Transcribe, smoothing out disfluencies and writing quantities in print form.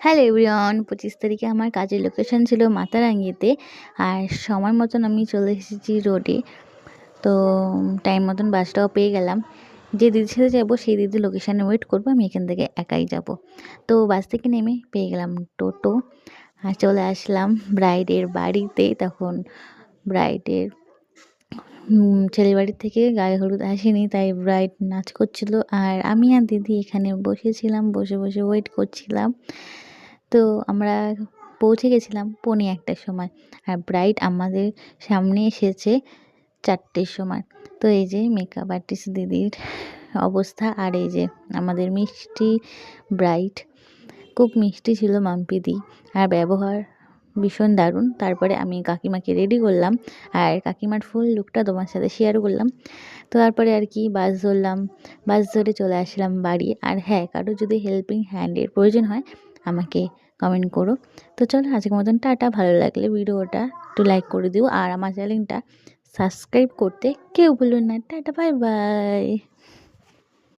Hello everyone, 25 তারিখে আমার কাজের লোকেশন ছিল মাতারাঙ্গিতে। আর সময় মতন আমি চলে এসেছি রোডে। তো টাইম মতন বাসটাও পেয়ে গেলাম। যে দিদির সাথে যাবো সেই দিদির লোকেশানে ওয়েট করবো, আমি এখান থেকে একাই যাব। তো বাস থেকে নেমে পেয়ে গেলাম টোটো আর চলে আসলাম ব্রাইডের বাড়িতে। তখন ব্রাইডের ছেলের বাড়ি থেকে গায়ে হলুদ আসেনি, তাই ব্রাইড নাচ করছিল আর আমি আর দিদি এখানে বসেছিলাম, বসে বসে ওয়েট করছিলাম। তো আমরা পৌঁছে গেছিলাম 1:45-র সময়, আর ব্রাইড আমাদের সামনে এসেছে 4টের সময়। তো এই যে মেকআপ আর্টিস্ট দিদির অবস্থা, আর এই যে আমাদের মিষ্টি ব্রাইড, খুব মিষ্টি ছিল মাম্পিদি, আর ব্যবহার ভীষণ দারুণ। তারপরে আমি কাকিমাকে রেডি করলাম, আর কাকিমার ফুল লুকটা তোমার সাথে শেয়ার করলাম। তো তারপরে আর কি বাস ধরলাম, বাস ধরে চলে আসলাম বাড়ি। আর হ্যাঁ, কারো যদি হেল্পিং হ্যান্ডের প্রয়োজন হয় আমাকে কমেন্ট করো। তো চলো আজকের মতন টাটা। ভালো লাগলে ভিডিওটা একটু লাইক করে দিও, আর আমার চ্যানেলটা সাবস্ক্রাইব করতে কেউ ভুলো না। Tata, bye bye.